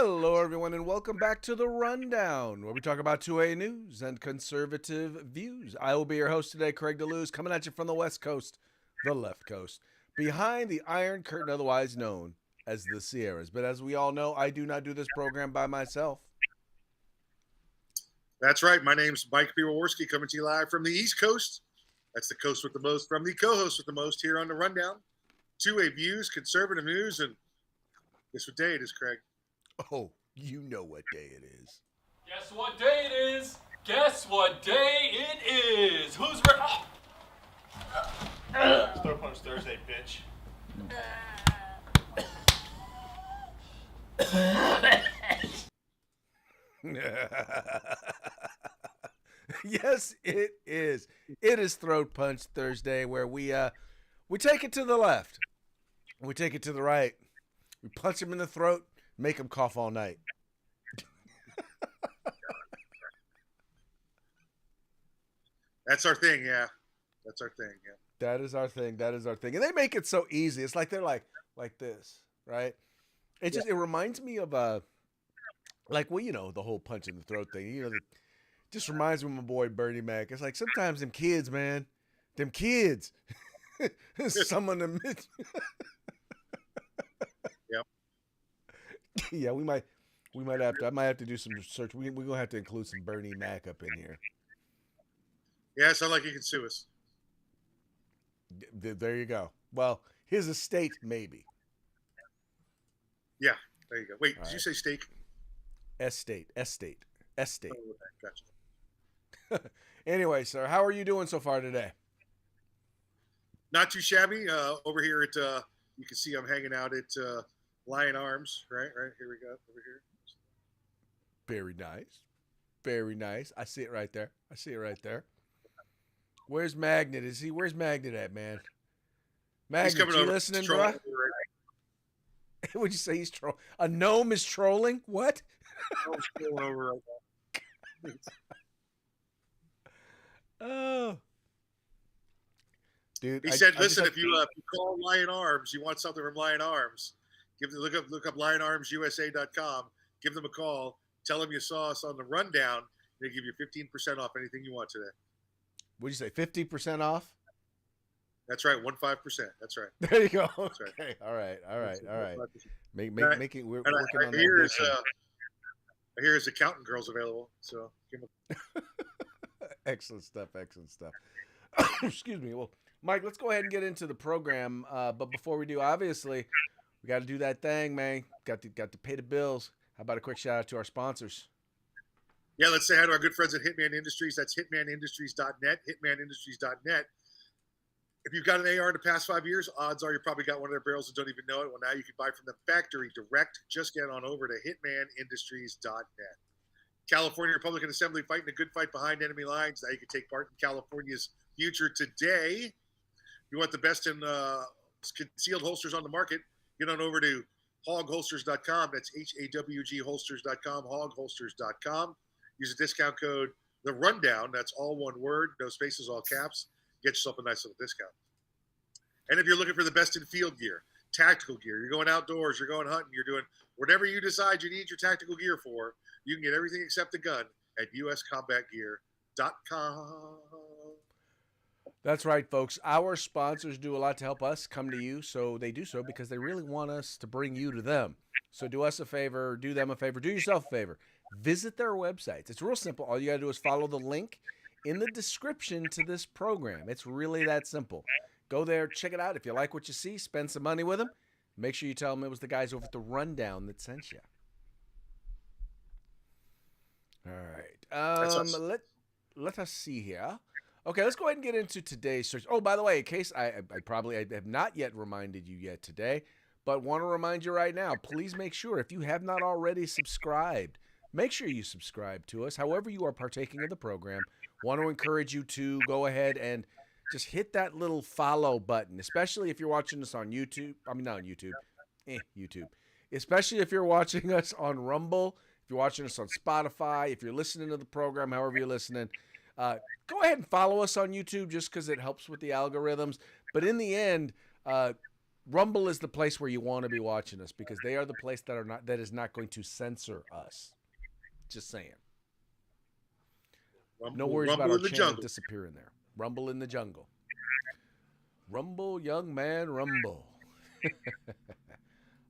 Hello, everyone, and welcome back to The Rundown, where we talk about 2A news and conservative views. I will be your host today, Craig DeLuz, coming at you from the West Coast, the left coast, behind the Iron Curtain, otherwise known as the Sierras. But as we all know, I do not do this program by myself. That's right. My name's Mike Piwowarski, coming to you live from the East Coast. That's the coast with the most, from the co-host with the most here on The Rundown. 2A views, conservative news, and guess what day it is, Craig? Oh, you know what day it is. Guess what day it is? Guess what day it is? Who's ready? It's Throw Punch Thursday, bitch. Yes, it is. It is Throat Punch Thursday, where we take it to the left, we take it to the right, we punch him in the throat, make him cough all night. That's our thing, yeah. That's our thing, yeah. That is our thing. That is our thing. And they make it so easy. It's like they're like this, right? It just it reminds me of the whole punch in the throat thing. Just reminds me of my boy Bernie Mac. It's like sometimes them kids, man, some of them. Yep. Yeah, we might have to. I might have to do some research. We're gonna have to include some Bernie Mac up in here. Yeah, sound like you can sue us. There you go. Well, his estate maybe. Yeah, there you go. Wait, All did you right. say steak? Estate. Oh, okay, gotcha. Anyway, sir, how are you doing so far today? Not too shabby. Over here at, you can see I'm hanging out at Lion Arms, right? Here we go, over here. Very nice. Very nice. I see it right there. Where's Magnet? Where's Magnet at, man? Magnet, He's coming you over. listening, He's bro? trolling over right What'd you say? He's trolling? A gnome is trolling? What? now. He's trolling over right now. Oh. Dude, He said, "Listen, if you call Lion Arms, you want something from Lion Arms, look up lionarmsusa.com. Give them a call. Tell them you saw us on The Rundown. They give you 15% off anything you want today." What'd you say? 50% off? That's right, 15%. That's right. There you go. That's right. Okay. All right. 15%. Making we're And working on I hear that. I hear his accountant girl's available. So give him Excellent stuff. Excuse me. Well, Mike, let's go ahead and get into the program. But before we do, obviously, we got to do that thing, man. Got to pay the bills. How about a quick shout out to our sponsors? Yeah, let's say hi to our good friends at Hitman Industries. That's hitmanindustries.net, hitmanindustries.net. If you've got an AR in the past 5 years, odds are you probably got one of their barrels and don't even know it. Well, now you can buy from them factory direct. Just get on over to hitmanindustries.net. California Republican Assembly fighting a good fight behind enemy lines. Now you can take part in California's future today. If you want the best in concealed holsters on the market, get on over to hogholsters.com. That's HAWG holsters.com, hogholsters.com. Use the discount code The Rundown. That's all one word, no spaces, all caps. Get yourself a nice little discount. And if you're looking for the best in field gear, tactical gear, you're going outdoors, you're going hunting, you're doing whatever you decide you need your tactical gear for, you can get everything except the gun at uscombatgear.com. That's right, folks. Our sponsors do a lot to help us come to you, so they do so because they really want us to bring you to them. So do us a favor, do them a favor, do yourself a favor. Visit their websites. It's real simple. All you got to do is follow the link in the description to this program. It's really that simple. Go there, check it out. If you like what you see, spend some money with them. Make sure you tell them it was the guys over at The Rundown that sent you. All right. Let us see here. Okay, let's go ahead and get into today's search. Oh, by the way, in case I have not yet reminded you yet today, but want to remind you right now, please make sure if you have not already subscribed, make sure you subscribe to us. However you are partaking of the program, want to encourage you to go ahead and just hit that little follow button, especially if you're watching us on YouTube. I mean, not on YouTube. YouTube. Especially if you're watching us on Rumble, if you're watching us on Spotify, if you're listening to the program, however you're listening, go ahead and follow us on YouTube just because it helps with the algorithms. But in the end, Rumble is the place where you want to be watching us because they are the place that is not going to censor us. Just saying. No worries about Rumble our in the channel jungle. disappearing there. Rumble in the jungle. Rumble, young man, rumble.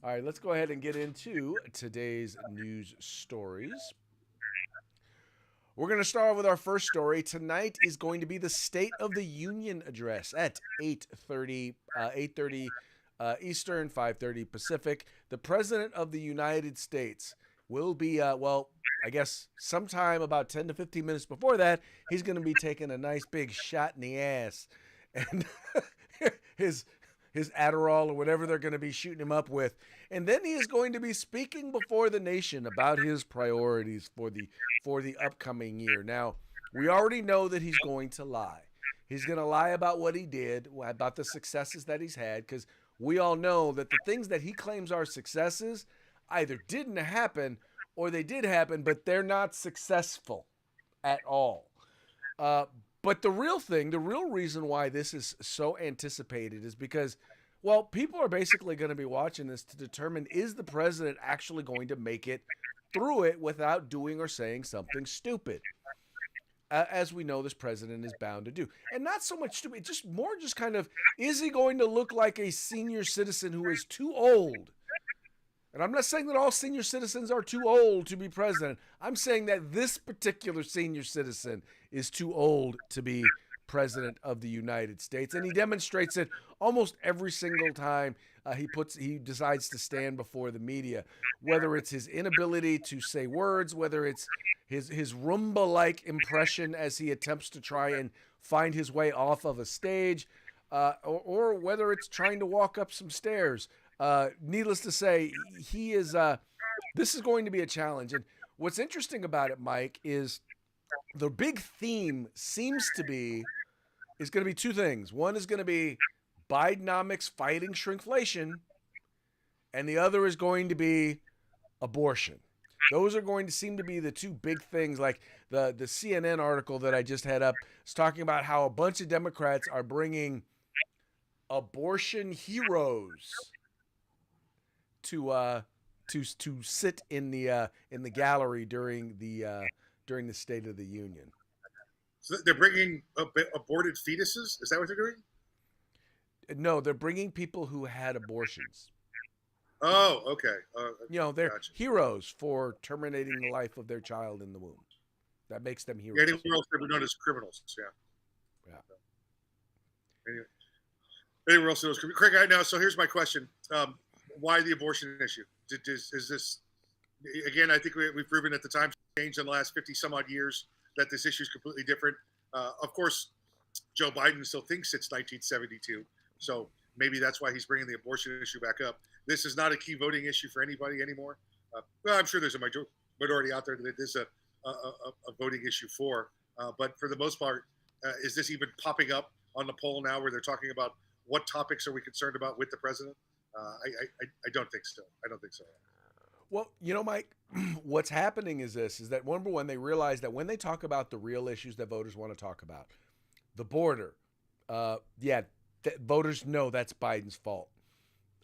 All right, let's go ahead and get into today's news stories. We're going to start with our first story. Tonight is going to be the State of the Union address at 8:30 Eastern, 5:30 Pacific. The President of the United States will be, I guess sometime about 10 to 15 minutes before that, he's going to be taking a nice big shot in the ass. And his Adderall or whatever they're going to be shooting him up with. And then he is going to be speaking before the nation about his priorities for the upcoming year. Now, we already know that he's going to lie. He's going to lie about what he did, about the successes that he's had, because we all know that the things that he claims are successes either didn't happen or they did happen, but they're not successful at all. But the real reason why this is so anticipated is because, well, people are basically going to be watching this to determine, is the president actually going to make it through it without doing or saying something stupid? As we know, this president is bound to do. And not so much stupid, just kind of, is he going to look like a senior citizen who is too old? And I'm not saying that all senior citizens are too old to be president. I'm saying that this particular senior citizen is too old to be president of the United States. And he demonstrates it almost every single time he decides to stand before the media, whether it's his inability to say words, whether it's his Roomba-like impression as he attempts to try and find his way off of a stage, or whether it's trying to walk up some stairs. Needless to say, he is. This is going to be a challenge. And what's interesting about it, Mike, is the big theme is going to be two things. One is going to be Bidenomics fighting shrinkflation, and the other is going to be abortion. Those are going to seem to be the two big things. Like the CNN article that I just had up is talking about how a bunch of Democrats are bringing abortion heroes to sit in the gallery during the State of the Union. So they're bringing aborted fetuses? Is that what they're doing? No, they're bringing people who had abortions. Oh, okay. They're gotcha. heroes for terminating the life of their child in the womb. That makes them heroes. Yeah, anywhere else they're known as criminals. Yeah. Anywhere else those criminals. Craig, now, so here's my question. Why the abortion issue? Is this, again, I think we've proven at the time changed in the last 50 some odd years that this issue is completely different. Of course, Joe Biden still thinks it's 1972. So maybe that's why he's bringing the abortion issue back up. This is not a key voting issue for anybody anymore. Well, I'm sure there's a minority out there that it is a voting issue for. But for the most part, is this even popping up on the poll now where they're talking about what topics are we concerned about with the president? I don't think so. I don't think so. Well, Mike, what's happening is that number one, they realize that when they talk about the real issues that voters want to talk about, the border, voters know that's Biden's fault.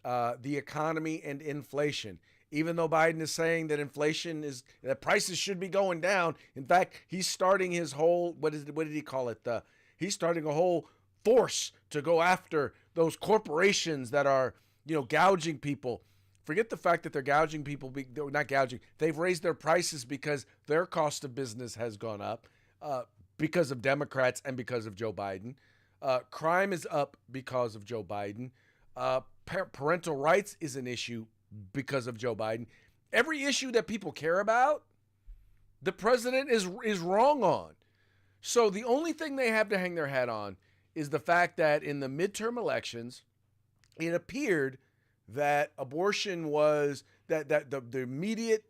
The economy and inflation, even though Biden is saying that that prices should be going down. In fact, he's starting his whole, what did he call it? He's starting a whole force to go after those corporations that are, gouging people. Forget the fact that they're gouging people. They're not gouging. They've raised their prices because their cost of business has gone up because of Democrats and because of Joe Biden. Crime is up because of Joe Biden. Parental rights is an issue because of Joe Biden. Every issue that people care about, the president is wrong on. So the only thing they have to hang their hat on is the fact that in the midterm elections, it appeared that abortion was that the immediate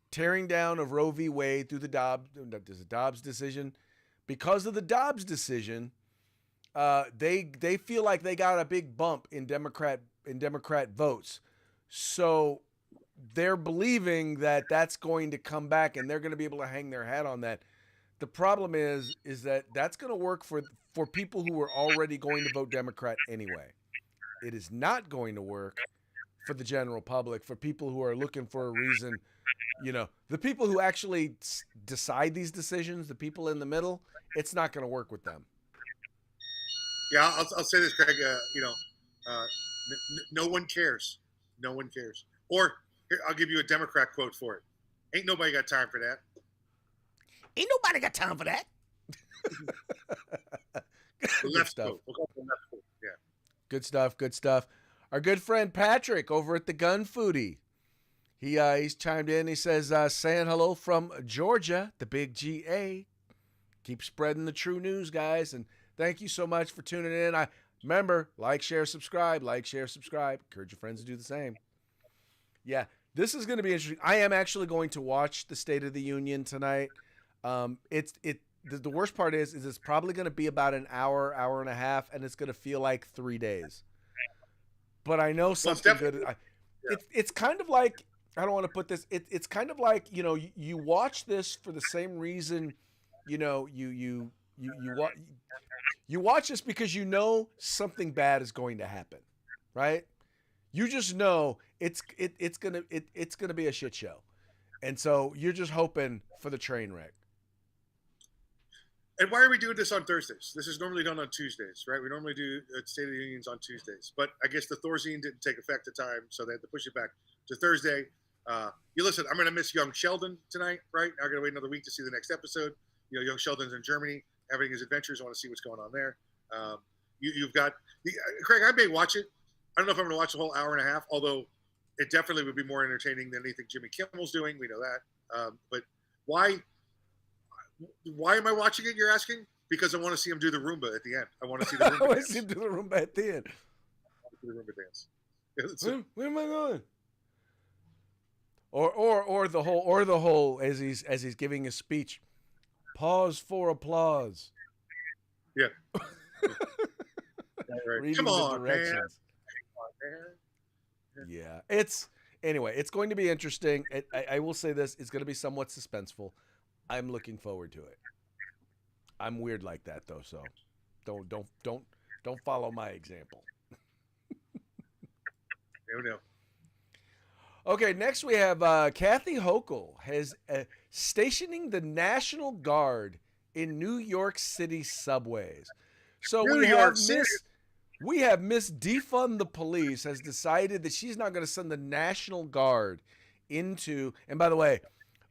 tearing down of Roe v. Wade through the Dobbs decision. Because of the Dobbs decision, they feel like they got a big bump in Democrat votes. So they're believing that that's going to come back and they're going to be able to hang their hat on that. The problem is that that's going to work for people who are already going to vote Democrat anyway. it is not going to work for the general public, for people who are looking for a reason. The people who actually decide these decisions, the people in the middle, it's not going to work with them. Yeah, I'll say this, Craig. No one cares. No one cares. Or here, I'll give you a Democrat quote for it. Ain't nobody got time for that. Ain't nobody got time for that. The left quote. We'll go with the left quote. Yeah. Good stuff. Good stuff. Our good friend Patrick over at the Gun Foodie. He's chimed in. He says, saying hello from Georgia, the big GA. Keep spreading the true news, guys. And thank you so much for tuning in. Remember, like, share, subscribe. Like, share, subscribe. Encourage your friends to do the same. Yeah, this is going to be interesting. I am actually going to watch the State of the Union tonight. The worst part is it's probably going to be about an hour, hour and a half, and it's going to feel like 3 days. But I know something good. It's kind of like, I don't want to put this. It's kind of like, you watch this for the same reason. You watch this because something bad is going to happen, right? You just know it's gonna be a shit show, and so you're just hoping for the train wreck. And why are we doing this on Thursdays? This is normally done on Tuesdays, right? We normally do State of the Unions on Tuesdays, but I guess the Thorazine didn't take effect at time, so they had to push it back to Thursday. You listen, I'm going to miss young Sheldon tonight, right? I'm going to wait another week to see the next episode. Young Sheldon's in Germany having his adventures. I want to see what's going on there. You've got Craig. I may watch it. I don't know if I'm going to watch the whole hour and a half, although it definitely would be more entertaining than anything Jimmy Kimmel's doing. We know that. But why am I watching it, you're asking? Because I want to see him do the Roomba at the end. I want to see the Roomba dance. I want to see him do the Roomba at the end. The Roomba dance. Where am I going? Or the whole as he's giving his speech. Pause for applause. Yeah. Right. Come on, man. Yeah, it's going to be interesting. I will say this: it's going to be somewhat suspenseful. I'm looking forward to it. I'm weird like that though, so don't follow my example. No. Okay, next we have Kathy Hochul has stationing the National Guard in New York City subways. So we have Miss Defund the Police has decided that she's not going to send the National Guard into, and by the way,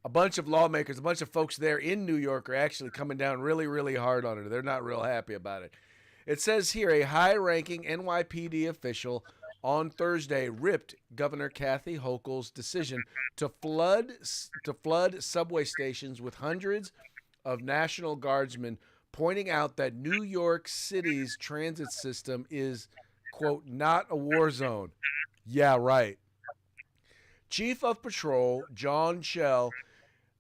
a bunch of lawmakers, a bunch of folks there in New York are actually coming down really, really hard on her. They're not real happy about it. It says here a high-ranking NYPD official on Thursday ripped Governor Kathy Hochul's decision to flood subway stations with hundreds of National Guardsmen, pointing out that New York City's transit system is, quote, not a war zone. Yeah, right. Chief of Patrol John Schell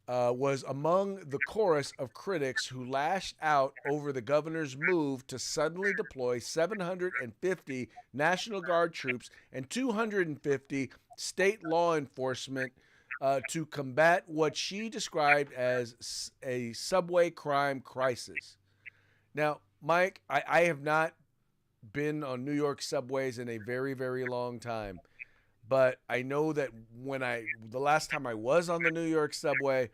was among the chorus of critics who lashed out over the governor's move to suddenly deploy 750 National Guard troops and 250 state law enforcement to combat what she described as a subway crime crisis. Now, Mike, I have not been on New York subways in a very, very long time, but I know that the last time I was on the New York subway,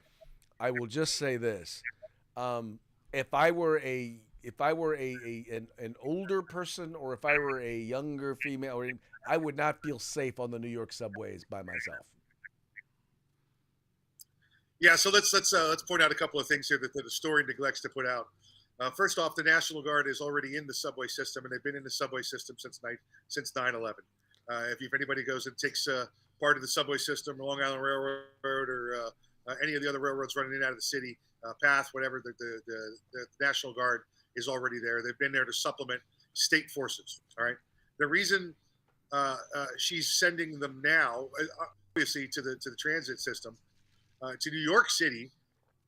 I will just say this: if I were an older person, or if I were a younger female, I would not feel safe on the New York subways by myself. Yeah, so let's point out a couple of things here that the story neglects to put out. First off, the National Guard is already in the subway system, and they've been in the subway system since 9/11. If anybody goes and takes part of the subway system, Long Island Railroad, or any of the other railroads running in and out of the city, PATH, whatever, the National Guard is already there. They've been there to supplement state forces. All right. The reason she's sending them now, obviously, to the transit system, to New York City,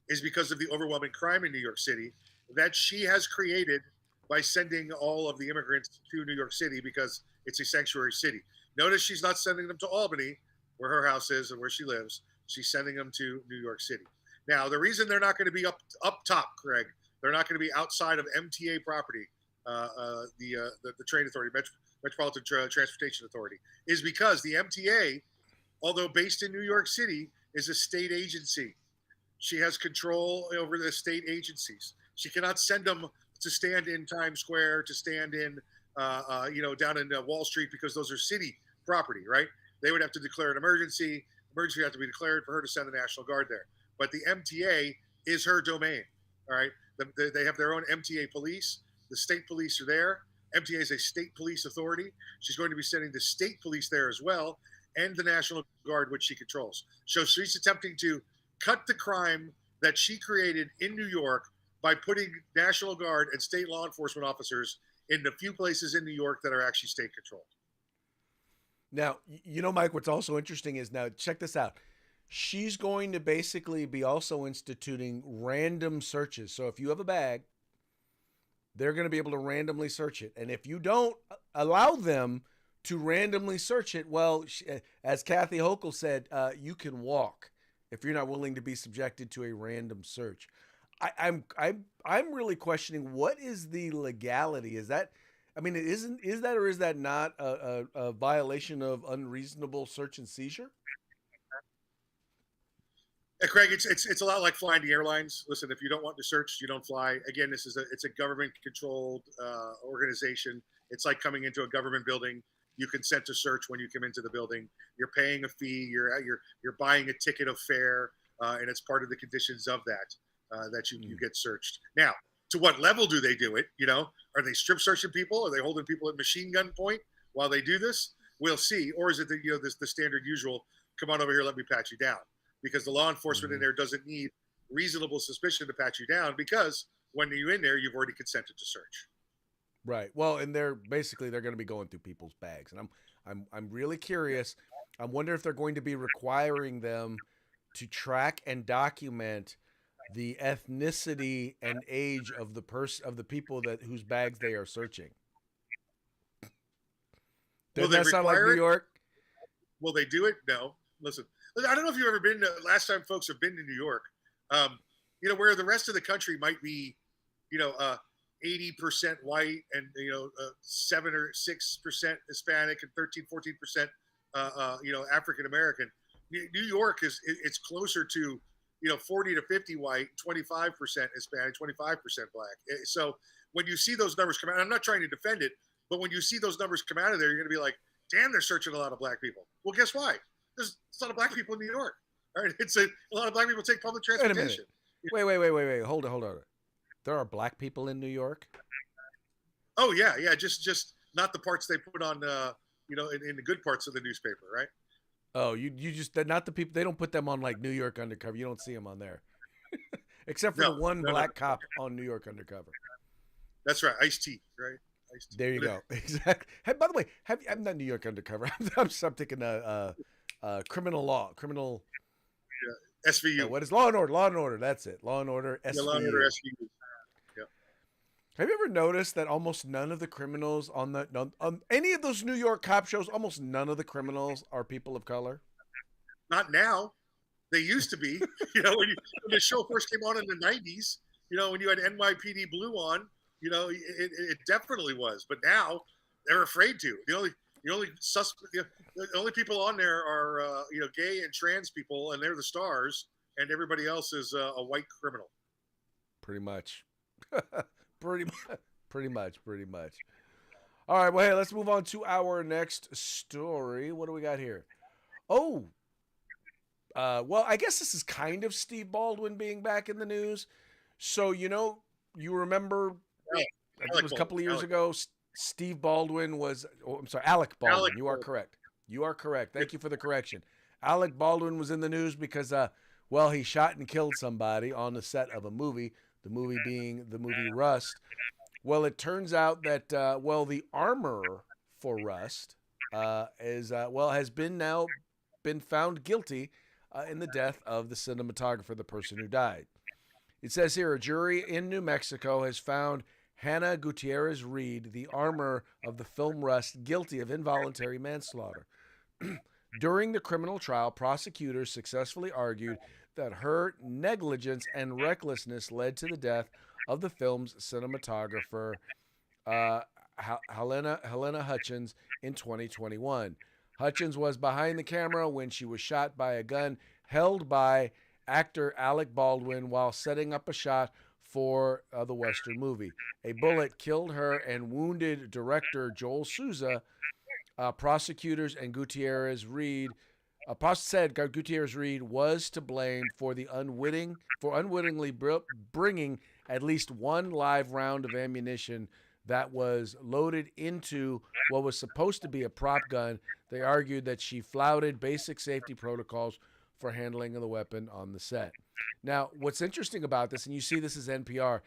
is because of the overwhelming crime in New York City that she has created by sending all of the immigrants to New York City because it's a sanctuary city. Notice she's not sending them to Albany, where her house is and where she lives. She's sending them to New York City. Now, the reason they're not going to be up top, Craig, they're not going to be outside of MTA property. the train authority, Metropolitan Transportation Authority, is because the MTA, although based in New York City, is a state agency. She has control over the state agencies. She cannot send them to stand in Times Square, to stand in, down in Wall Street, because those are city property, right? They would have to declare an emergency. Emergency would have to be declared for her to send the National Guard there. But the MTA is her domain, all right? They have their own MTA police. The state police are there. MTA is a state police authority. She's going to be sending the state police there as well, and the National Guard, which she controls. So she's attempting to cut the crime that she created in New York by putting National Guard and state law enforcement officers in the few places in New York that are actually state controlled. Now, Mike, what's also interesting is, now check this out. She's going to basically be also instituting random searches. So if you have a bag, they're going to be able to randomly search it. And if you don't allow them to randomly search it, well, as Kathy Hochul said, you can walk if you're not willing to be subjected to a random search. I'm really questioning, what is the legality? Is that, I mean, is that or is that not a violation of unreasonable search and seizure? Craig, it's a lot like flying the airlines. Listen, if you don't want to search, you don't fly. Again, it's a government controlled organization. It's like coming into a government building. You consent to search when you come into the building. You're paying a fee. You're buying a ticket of fare, and it's part of the conditions of that you get searched. Now, to what level do they do it? Are they strip searching people? Are they holding people at machine gun point while they do this? We'll see. Or is it the standard usual? Come on over here, let me pat you down. Because the law enforcement in there doesn't need reasonable suspicion to pat you down, because when you're in there, you've already consented to search. Right. Well, and they're going to be going through people's bags, and I'm really curious. I wonder if they're going to be requiring them to track and document the ethnicity and age of the people whose bags they are searching. Doesn't that sound like New York? Will they do it? No. Listen, I don't know if you've ever been last time folks have been to New York, where the rest of the country might be, 80% white and, 7 or 6% Hispanic and 13, 14%, African-American. New York it's closer to, 40 to 50 white, 25% Hispanic, 25% black. So when you see those numbers come out, I'm not trying to defend it, but when you see those numbers come out of there, you're going to be like, damn, they're searching a lot of black people. Well, guess why? There's a lot of black people in New York. All right, a lot of black people take public transportation. Wait. Hold on. There are black people in New York? Oh yeah. Just not the parts they put on, in the good parts of the newspaper, right? Oh, you just, not the people. They don't put them on like New York Undercover. You don't see them on there, except for the one black cop on New York Undercover. That's right, Ice-T, right? Ice-T. There you go. Exactly. Hey, by the way, I'm not New York Undercover. I'm thinking criminal law, Yeah, SVU. What is Law and Order? Law and Order. That's it. Law and Order. SVU. Yeah, Law and Order SVU. Yeah. Have you ever noticed that almost none of the criminals on any of those New York cop shows, almost none of the criminals are people of color? Not now. They used to be. When the show first came on in the 90s, when you had NYPD Blue on, it definitely was. But now they're afraid to. The only people on there are gay and trans people, and they're the stars, and everybody else is a white criminal. Pretty much. Pretty much. All right, well, hey, let's move on to our next story. What do we got here? Oh, well, I guess this is kind of Steve Baldwin being back in the news. So, you remember, it was a couple of years ago, Steve Baldwin was, Alec Baldwin. You are correct. Thank you for the correction. Alec Baldwin was in the news because, he shot and killed somebody on the set of a movie, the movie being the movie Rust. Well, it turns out that, the armor for Rust has been found guilty in the death of the cinematographer, the person who died. It says here, a jury in New Mexico has found Hannah Gutierrez Reed, the armor of the film Rust, guilty of involuntary manslaughter. During the criminal trial, prosecutors successfully argued that her negligence and recklessness led to the death of the film's cinematographer, uh, Helena Hutchins in 2021. Hutchins was behind the camera when she was shot by a gun held by actor Alec Baldwin while setting up a shot for the Western movie. A bullet killed her and wounded director Joel Souza. Prosecutors and Gutierrez Reed said Gutierrez Reed was to blame for unwittingly bringing at least one live round of ammunition that was loaded into what was supposed to be a prop gun. They argued that she flouted basic safety protocols for handling of the weapon on the set. Now, what's interesting about this, and you see this as NPR,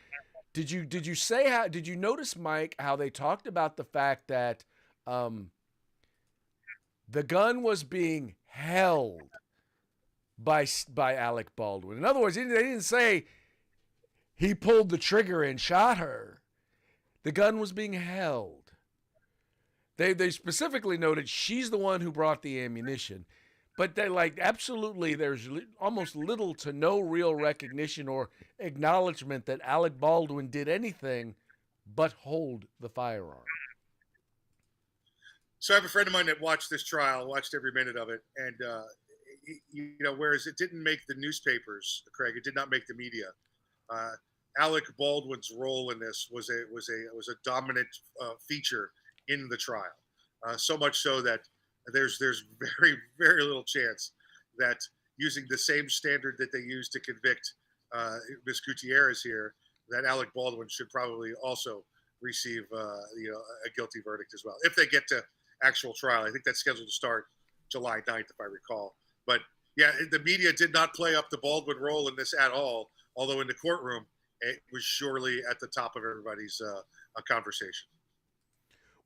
did you notice, Mike, how they talked about the fact that the gun was being held by Alec Baldwin? In other words, they didn't say he pulled the trigger and shot her. The gun was being held. They specifically noted she's the one who brought the ammunition. But they absolutely, there's almost little to no real recognition or acknowledgement that Alec Baldwin did anything but hold the firearm. So I have a friend of mine that watched this trial, watched every minute of it, and whereas it didn't make the newspapers, Craig, it did not make the media. Alec Baldwin's role in this was a dominant feature in the trial, so much so that there's very, very little chance that using the same standard that they used to convict Ms. Gutierrez here, that Alec Baldwin should probably also receive a guilty verdict as well, if they get to actual trial. I think that's scheduled to start July 9th, if I recall. But yeah, the media did not play up the Baldwin role in this at all, although in the courtroom, it was surely at the top of everybody's conversation.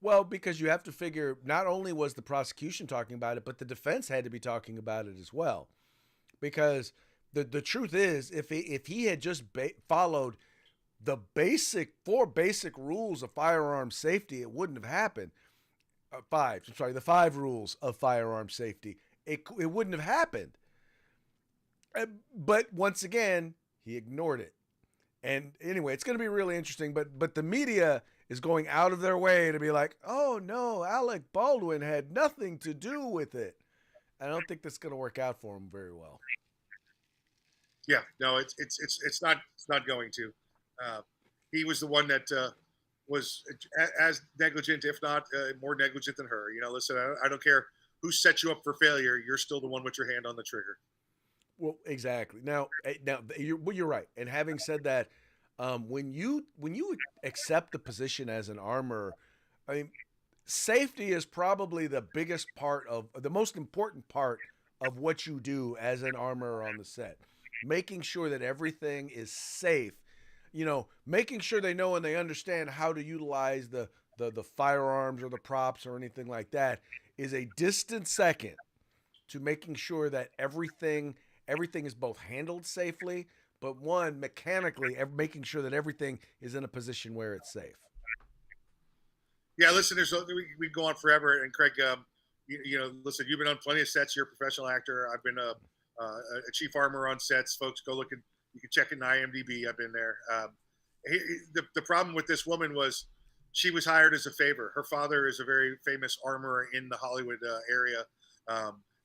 Well, because you have to figure not only was the prosecution talking about it, but the defense had to be talking about it as well. Because the truth is, if he had just followed the four basic rules of firearm safety, it wouldn't have happened. The 5 rules of firearm safety, it wouldn't have happened. But once again, he ignored it. And anyway, it's going to be really interesting. But the media is going out of their way to be like, oh no, Alec Baldwin had nothing to do with it. I don't think that's going to work out for him very well. Yeah, no, it's not going to. He was the one that was as negligent, if not more negligent than her. Listen, I don't care who set you up for failure. You're still the one with your hand on the trigger. Well, exactly. Now you're right. And having said that, when you accept the position as an armorer, I mean, safety is probably the most important part of what you do as an armorer on the set. Making sure that everything is safe, making sure they know and they understand how to utilize the firearms or the props or anything like that is a distant second to making sure that everything is both handled safely, but mechanically making sure that everything is in a position where it's safe. Yeah, listen, we go on forever. And Craig, listen, you've been on plenty of sets. You're a professional actor. I've been a chief armorer on sets. Folks, go look you can check in IMDb. I've been there. The problem with this woman was she was hired as a favor. Her father is a very famous armorer in the Hollywood area.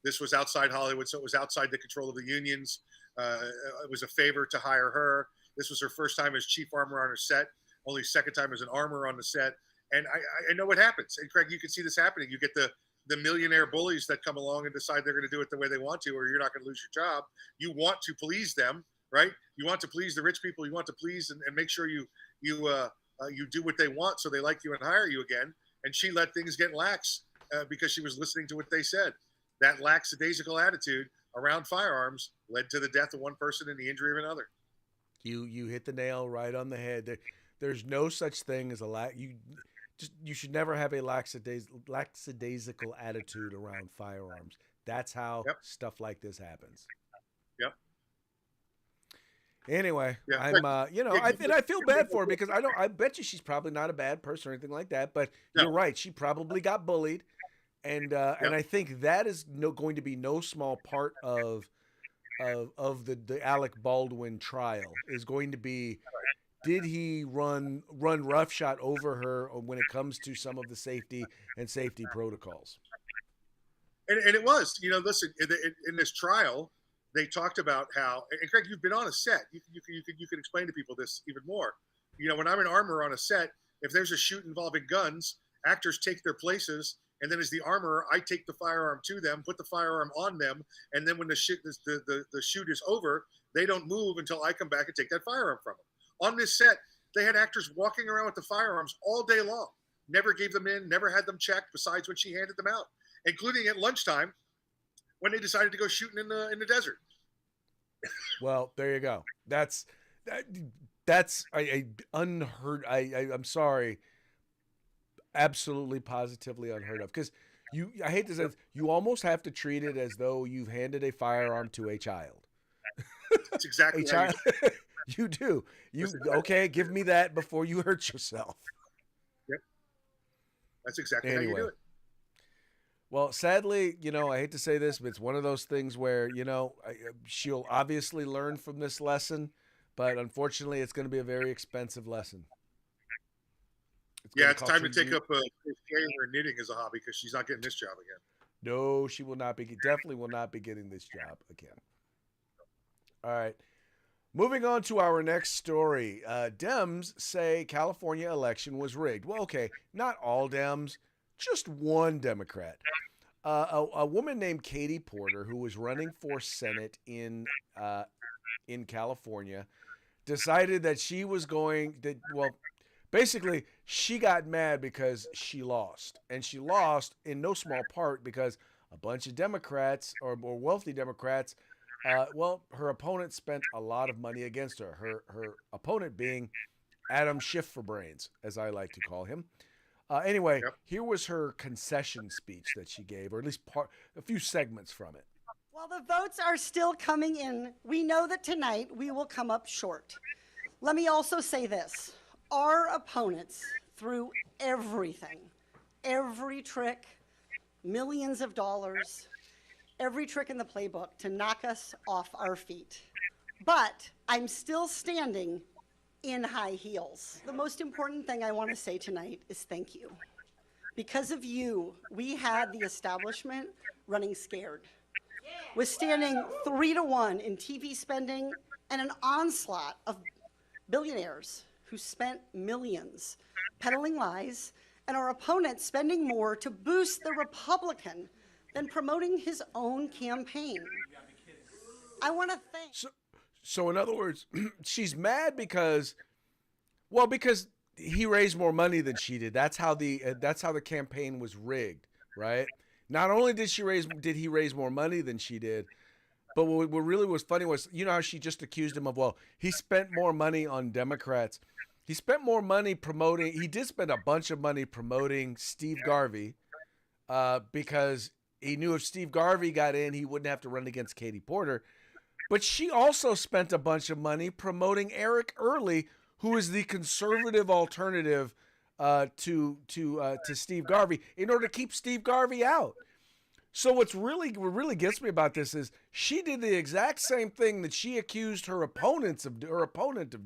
This was outside Hollywood, so it was outside the control of the unions. It was a favor to hire her. This was her first time as chief armorer on her set, only second time as an armorer on the set. And I know what happens. And Craig, you can see this happening. You get the millionaire bullies that come along and decide they're going to do it the way they want to, or you're not going to lose your job. You want to please them, right? You want to please the rich people. You want to please and make sure you do what they want so they like you and hire you again. And she let things get lax because she was listening to what they said. That lackadaisical attitude around firearms led to the death of one person and the injury of another. You hit the nail right on the head. There's no such thing as you should never have a lackadaisical attitude around firearms. That's how stuff like this happens. Yep. Anyway, yeah. I'm I feel bad for her because I bet you she's probably not a bad person or anything like that, but you're right, she probably got bullied. And I think that is going to be no small part of the Alec Baldwin trial is going to be did he run roughshod over her when it comes to some of the safety protocols? And it was, listen, in this trial, they talked about how, and Craig, you've been on a set. You can explain to people this even more. When I'm an armorer on a set, if there's a shoot involving guns, actors take their places, and then as the armorer, I take the firearm to them, put the firearm on them, and then when the shoot is over, they don't move until I come back and take that firearm from them. On this set, they had actors walking around with the firearms all day long. Never gave them in, never had them checked, besides when she handed them out, including at lunchtime when they decided to go shooting in the desert. Well, there you go. That's unheard. I'm sorry, absolutely positively unheard of. Because I hate to say, you almost have to treat it as though you've handed a firearm to a child. That's exactly a child. You do. Okay? Give me that before you hurt yourself. Yep. That's exactly how you do it. Well, sadly, I hate to say this, but it's one of those things where, she'll obviously learn from this lesson, but unfortunately, it's going to be a very expensive lesson. It's time to take up creating or knitting as a hobby because she's not getting this job again. No, she definitely will not be getting this job again. All right. Moving on to our next story. Dems say California election was rigged. Well, okay, not all Dems. Just one Democrat. A woman named Katie Porter, who was running for Senate in California, decided that she was basically, she got mad because she lost. And she lost in no small part because a bunch of Democrats, or more wealthy Democrats, her opponent spent a lot of money against her. Her opponent being Adam Schiff for Brains, as I like to call him. Anyway, Here was her concession speech that she gave, or at least a few segments from it. While the votes are still coming in, we know that tonight we will come up short. Let me also say this. Our opponents threw everything, every trick, millions of dollars, every trick in the playbook to knock us off our feet. But I'm still standing in high heels. The most important thing I want to say tonight is thank you. Because of you, we had the establishment running scared, withstanding 3-1 in TV spending and an onslaught of billionaires who spent millions peddling lies, and our opponent spending more to boost the Republican than promoting his own campaign. I want to thank... So in other words, she's mad because he raised more money than she did. That's how the campaign was rigged, right? Not only did he raise more money than she did, but what really was funny was, how she just accused him of, he spent more money on Democrats. He spent more money he did spend a bunch of money promoting Steve Garvey, because he knew if Steve Garvey got in, he wouldn't have to run against Katie Porter. But she also spent a bunch of money promoting Eric Early, who is the conservative alternative to Steve Garvey, in order to keep Steve Garvey out. So what really gets me about this is she did the exact same thing that she accused her opponent of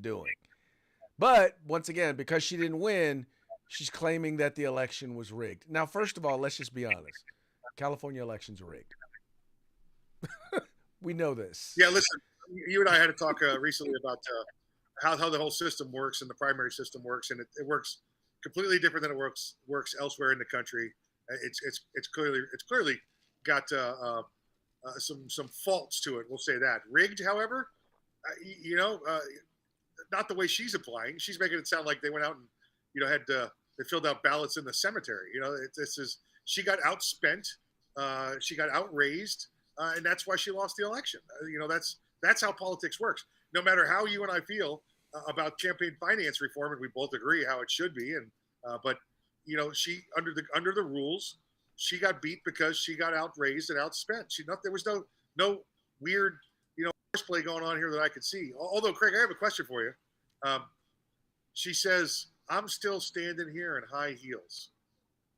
doing. But once again, because she didn't win, she's claiming that the election was rigged. Now, first of all, let's just be honest. California elections are rigged. We know this. Yeah, listen, you and I had a talk recently about how the whole system works and the primary system works, and it works completely different than it works elsewhere in the country. It's clearly got some faults to it. We'll say that. Rigged, however, not the way she's applying. She's making it sound like they went out and they filled out ballots in the cemetery. She got outspent, she got outraised. And that's why she lost the election. That's how politics works. No matter how you and I feel about campaign finance reform, and we both agree how it should be, but she under the rules, she got beat because she got outraised and outspent. There was no weird horseplay going on here that I could see. Although, Craig, I have a question for you. She says, "I'm still standing here in high heels."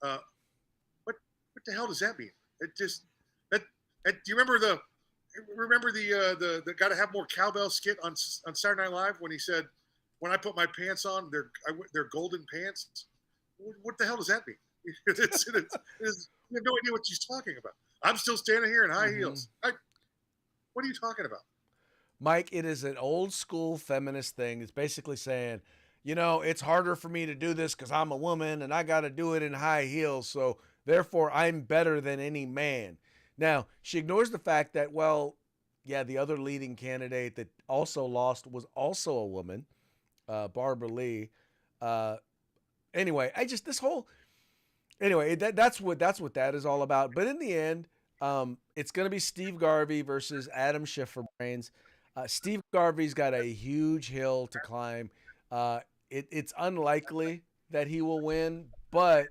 What the hell does that mean? It just do you remember the got to have more cowbell skit on Saturday Night Live when he said, when I put my pants on, they're golden pants. What the hell does that mean? It's, you have no idea what she's talking about. I'm still standing here in high heels. What are you talking about? Mike, it is an old school feminist thing. It's basically saying, you know, it's harder for me to do this because I'm a woman and I got to do it in high heels. So therefore, I'm better than any man. Now, she ignores the fact that, well, yeah, the other leading candidate that also lost was also a woman, Barbara Lee. Anyway, that's what that is all about. But in the end, it's going to be Steve Garvey versus Adam Schiff for brains. Steve Garvey's got a huge hill to climb. It's unlikely that he will win, but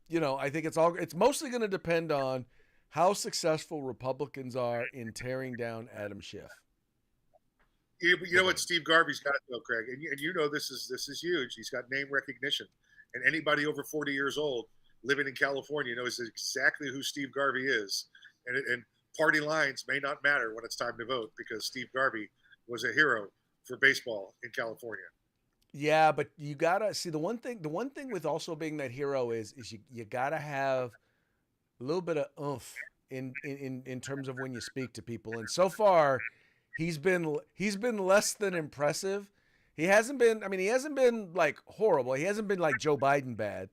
you know, I think it's mostly going to depend on how successful Republicans are in tearing down Adam Schiff. You know what Steve Garvey's got though, Craig, and you know this is huge. He's got name recognition, and anybody over 40 years old living in California knows exactly who Steve Garvey is, and party lines may not matter when it's time to vote because Steve Garvey was a hero for baseball in California. Yeah, but you gotta see the one thing with also being that hero is you gotta have a little bit of oomph in terms of when you speak to people. And so far, he's been less than impressive. He hasn't been like horrible. He hasn't been like Joe Biden bad,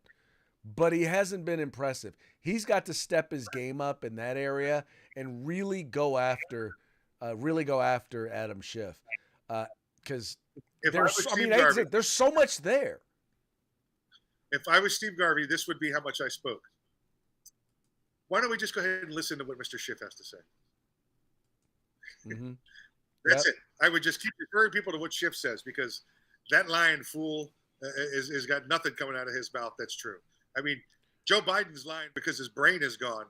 but he hasn't been impressive. He's got to step his game up in that area and really go after Adam Schiff. Because there's so much there. If I was Steve Garvey, this would be how much I spoke. Why don't we just go ahead and listen to what Mr. Schiff has to say? Mm-hmm. That's it. I would just keep referring people to what Schiff says because that lying fool is got nothing coming out of his mouth that's true. I mean, Joe Biden's lying because his brain is gone.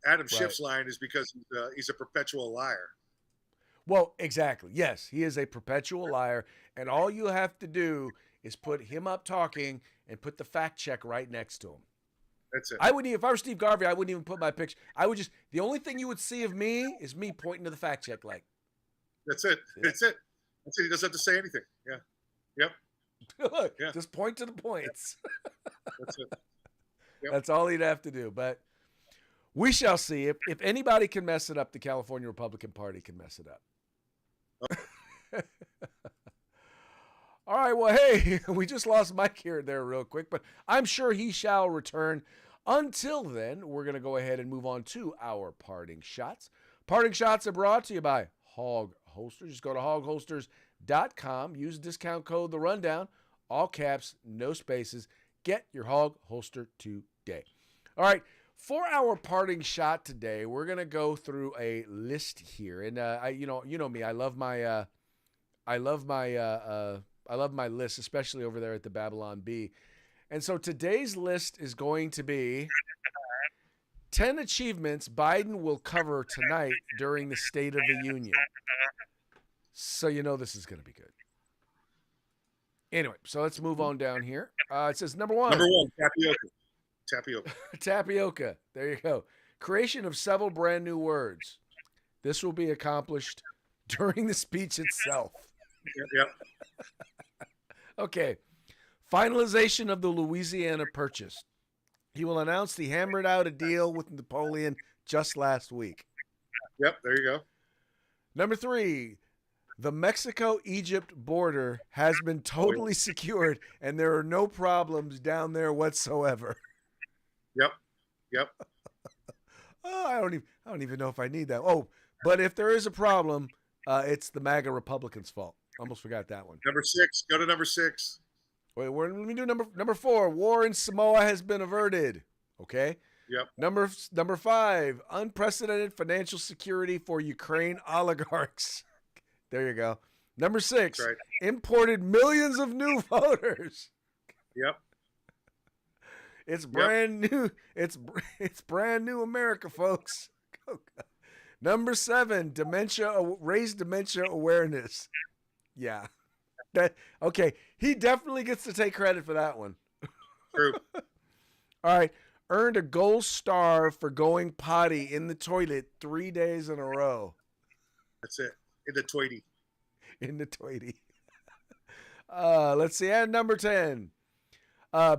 Adam Schiff's lying is because he's a perpetual liar. Well, exactly. Yes, he is a perpetual liar, and all you have to do is put him up talking and put the fact check right next to him. That's it. If I were Steve Garvey, I wouldn't even put my picture. The only thing you would see of me is me pointing to the fact check, like. That's it. That's it. That's it. He doesn't have to say anything. Yeah. Yep. Look, just point to the points. That's it. Yep. That's all he'd have to do. But we shall see. If anybody can mess it up, the California Republican Party can mess it up. All right, well, hey, we just lost Mike here and there real quick, but I'm sure he shall return. Until then, we're going to go ahead and move on to our parting shots. Parting shots are brought to you by Hog Holsters. Just go to hogholsters.com. Use discount code The Rundown, all caps, no spaces. Get your Hog Holster today. All right. For our parting shot today, we're gonna go through a list here, and you know me. I love my list, especially over there at the Babylon Bee. And so today's list is going to be 10 achievements Biden will cover tonight during the State of the Union. So you know this is going to be good. Anyway, so let's move on down here. It says number one, tapioca. Tapioca. There you go. Creation of several brand new words. This will be accomplished during the speech itself. Yep. Okay. Finalization of the Louisiana Purchase. He will announce he hammered out a deal with Napoleon just last week. Yep, there you go. Number 3, the Mexico-Egypt border has been totally secured, and there are no problems down there whatsoever. Yep. Oh, I don't even know if I need that. Oh, but if there is a problem, it's the MAGA Republicans' fault. Almost forgot that one. Number 6. Go to number 6. Wait, let me do number 4. War in Samoa has been averted. Okay. Yep. Number 5. Unprecedented financial security for Ukraine oligarchs. There you go. Number 6. Right. Imported millions of new voters. Yep. It's brand new. It's brand new America, folks. Number 7. Raised dementia awareness. Yeah. Okay. He definitely gets to take credit for that one. True. All right. Earned a gold star for going potty in the toilet 3 days in a row. That's it. In the toity. in the Tweety. Let's see. And number 10.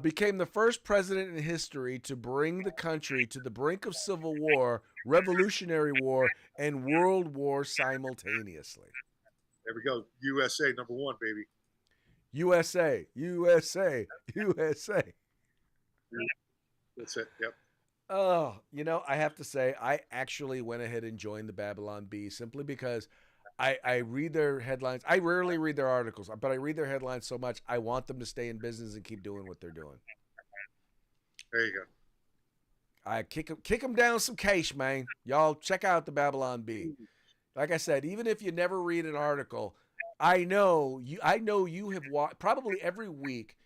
Became the first president in history to bring the country to the brink of civil war, revolutionary war, and world war simultaneously. There we go. USA, number 1, baby. USA, USA, USA. That's it. Yep. Oh, I have to say, I actually went ahead and joined the Babylon Bee simply because I read their headlines. I rarely read their articles, but I read their headlines so much. I want them to stay in business and keep doing what they're doing. There you go. I kick them down some cash, man. Y'all check out the Babylon Bee. Like I said, even if you never read an article, I know you have watched probably every week.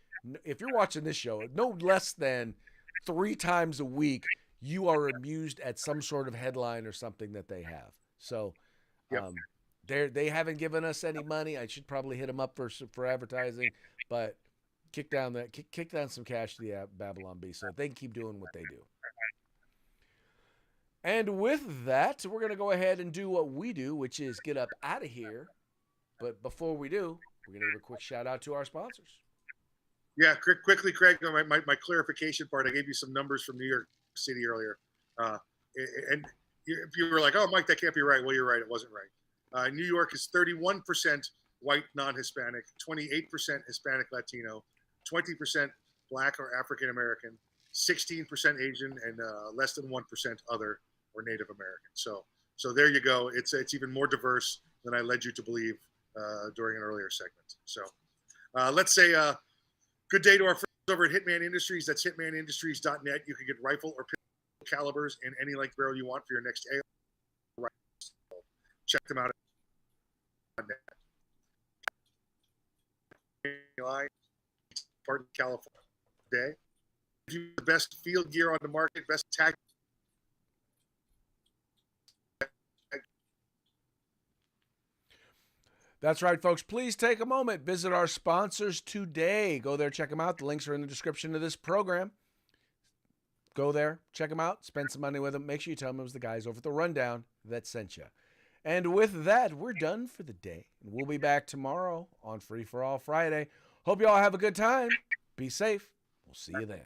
If you're watching this show, no less than 3 times a week, you are amused at some sort of headline or something that they have. So, Yep. they haven't given us any money. I should probably hit them up for advertising, but kick down some cash to the Babylon Bee so that they can keep doing what they do. And with that, we're going to go ahead and do what we do, which is get up out of here. But before we do, we're going to give a quick shout out to our sponsors. Yeah, quickly, Craig, my clarification part, I gave you some numbers from New York City earlier. And if you were like, oh, Mike, that can't be right. Well, you're right. It wasn't right. New York is 31% white non-Hispanic, 28% Hispanic Latino, 20% Black or African American, 16% Asian, and less than 1% other or Native American. So there you go. It's even more diverse than I led you to believe during an earlier segment. So let's say good day to our friends over at Hitman Industries. That's hitmanindustries.net. You can get rifle or pistol calibers in any length barrel you want for your next AR rifle. So check them out. Part of California today. The best field gear on the market, best tag. That's right, folks. Please take a moment. Visit our sponsors today. Go there, check them out. The links are in the description of this program. Go there, check them out, spend some money with them. Make sure you tell them it was the guys over at the Rundown that sent you. And with that, we're done for the day. We'll be back tomorrow on Free for All Friday. Hope you all have a good time. Be safe. We'll see you then.